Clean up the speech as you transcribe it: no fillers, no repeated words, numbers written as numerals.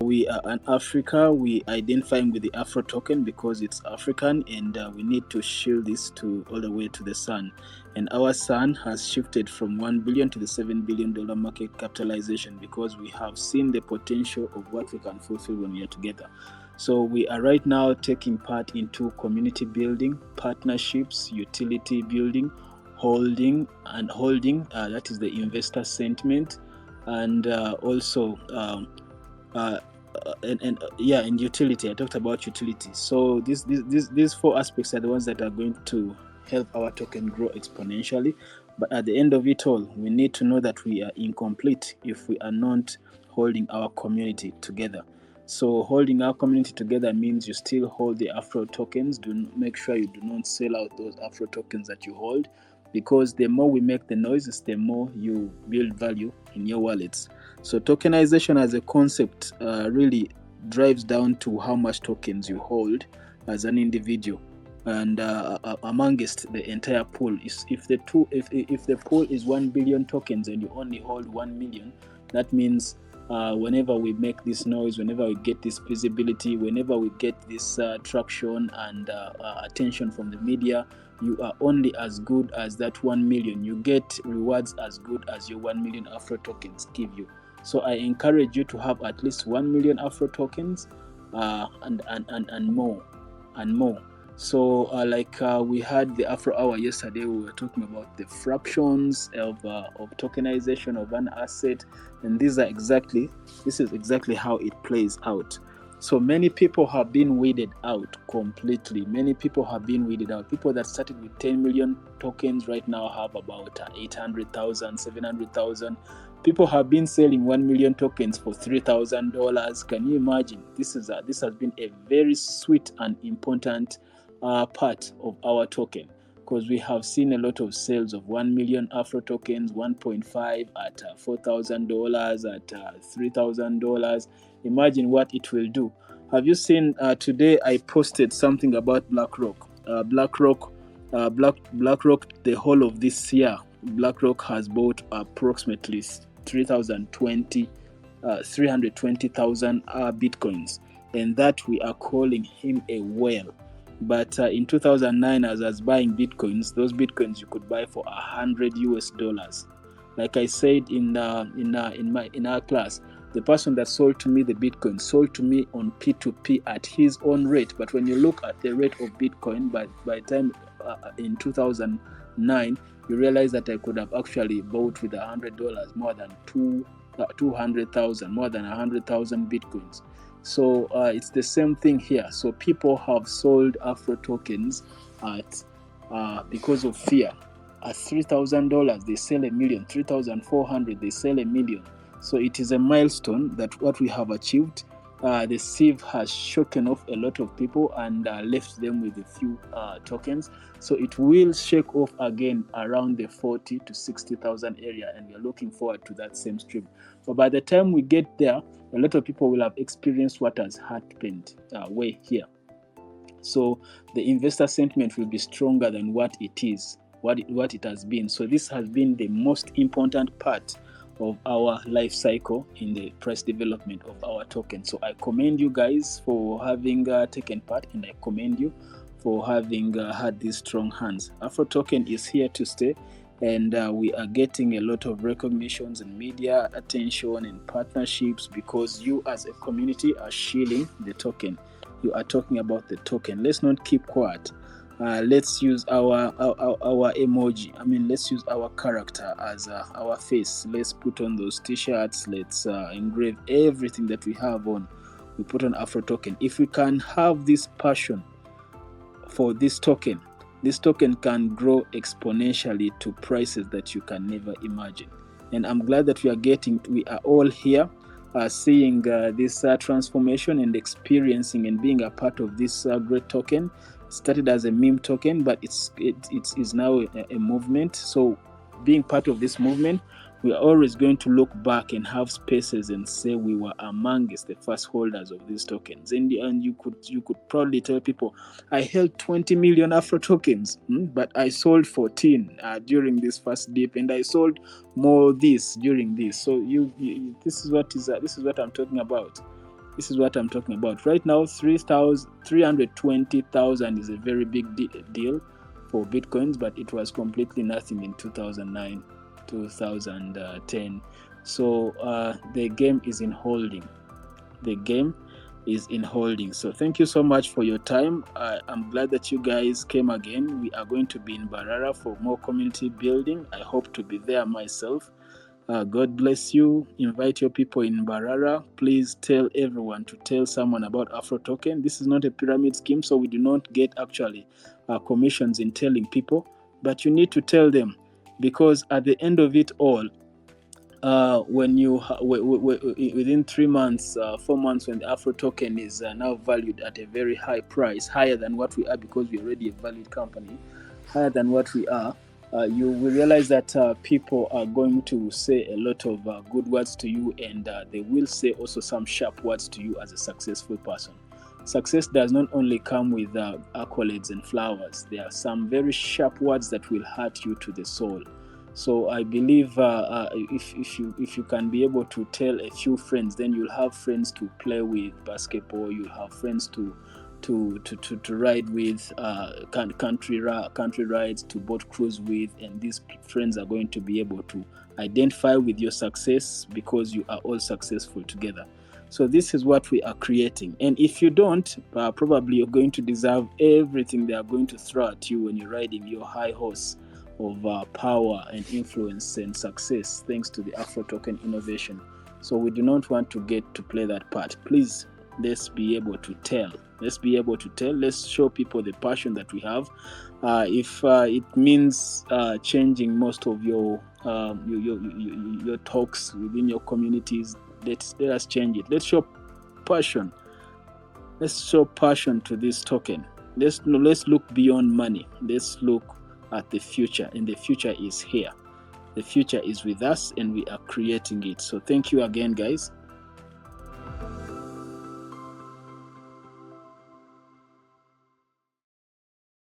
We are in Africa. We identifying with the Afro token because it's African, and we need to shield this to all the way to the sun. And our sun has shifted from $1 billion to the $7 billion market capitalization because we have seen the potential of what we can fulfill when we are together. So we are right now taking part into community building, partnerships, utility building, holding. That is the investor sentiment, and also. And utility. I talked about utility. So these four aspects are the ones that are going to help our token grow exponentially. But at the end of it all, we need to know that we are incomplete if we are not holding our community together. So holding our community together means you still hold the Afro tokens. Make sure you do not sell out those Afro tokens that you hold, because the more we make the noises, the more you build value in your wallets. So tokenization as a concept really drives down to how much tokens you hold as an individual, and amongst the entire pool. If the pool is 1 billion tokens and you only hold 1 million, that means whenever we make this noise, whenever we get this visibility, whenever we get this traction and attention from the media, you are only as good as that 1 million. You get rewards as good as your 1 million Afro tokens give you. So I encourage you to have at least 1 million Afro tokens and more. So we had the Afro Hour yesterday. We were talking about the fractions of tokenization of an asset, and this is exactly how it plays out. So many people have been weeded out completely. People that started with 10 million tokens right now have about 800,000, 700,000. People have been selling 1 million tokens for $3,000. Can you imagine? This has been a very sweet and important part of our token, because we have seen a lot of sales of 1 million Afro tokens, 1.5 at $4,000, at $3,000. Imagine what it will do. Have you seen today I posted something about BlackRock? BlackRock, the whole of this year, BlackRock has bought approximately 320,000 bitcoins, and that we are calling him a whale. But in 2009, as I was buying bitcoins, those bitcoins you could buy for $100. Like I said in our class, the person that sold to me the Bitcoin sold to me on P2P at his own rate. But when you look at the rate of Bitcoin, by the time in 2009, you realize that I could have actually bought with $100 more than 200,000, more than 100,000 Bitcoins. So it's the same thing here. So people have sold Afro tokens at because of fear. At $3,000, they sell $1 million. $3,400, they sell $1 million. So it is a milestone that what we have achieved. The sieve has shaken off a lot of people and left them with a few tokens. So it will shake off again around the 40 to 60,000 area, and we are looking forward to that same stream. But by the time we get there, a lot of people will have experienced what has happened way here. So the investor sentiment will be stronger than what it is, what it has been. So this has been the most important part of our life cycle in the price development of our token. So I commend you guys for having taken part, and I commend you for having had these strong hands. Afro token is here to stay, and we are getting a lot of recognitions and media attention and partnerships because you as a community are shielding the token. You are talking about the token. Let's not keep quiet. Let's use our emoji. Let's use our character as our face. Let's put on those t-shirts. Let's engrave everything that we have on. We put on Afro token. If we can have this passion for this token can grow exponentially to prices that you can never imagine. And I'm glad that we are all here seeing this transformation and experiencing and being a part of this great token. Started as a meme token, but it is now a movement. So being part of this movement, we are always going to look back and have spaces and say we were amongst the first holders of these tokens. And you could proudly tell people, I held 20 million Afro tokens, but I sold 14 during this first dip, and I sold more this during this. So this is what I'm talking about. This is what I'm talking about. Right now, 320,000 is a very big deal for Bitcoins, but it was completely nothing in 2009, 2010. So the game is in holding. The game is in holding. So thank you so much for your time. I'm glad that you guys came again. We are going to be in Mbarara for more community building. I hope to be there myself. God bless you. Invite your people in Mbarara. Please tell everyone to tell someone about Afrotoken. This is not a pyramid scheme, so we do not get actually commissions in telling people, but you need to tell them, because at the end of it all, when you within 3 months, 4 months, when the Afrotoken is now valued at a very high price, higher than what we are, because we're already a valued company, higher than what we are, you will realize that people are going to say a lot of good words to you, and they will say also some sharp words to you as a successful person. Success does not only come with accolades and flowers. There are some very sharp words that will hurt you to the soul. So I believe if you can be able to tell a few friends, then you'll have friends to play with basketball. You'll have friends to ride with, country rides, to boat cruise with, and these friends are going to be able to identify with your success, because you are all successful together. So this is what we are creating. And if you don't, probably you're going to deserve everything they are going to throw at you when you're riding your high horse of power and influence and success, thanks to the Afrotoken innovation. So we do not want to get to play that part. Please, let's be able to tell. Let's be able to tell. Let's show people the passion that we have. If it means changing most of your talks within your communities, let us change it. Let's show passion. Let's show passion to this token. Let's look beyond money. Let's look at the future, and the future is here. The future is with us, and we are creating it. So thank you again, guys.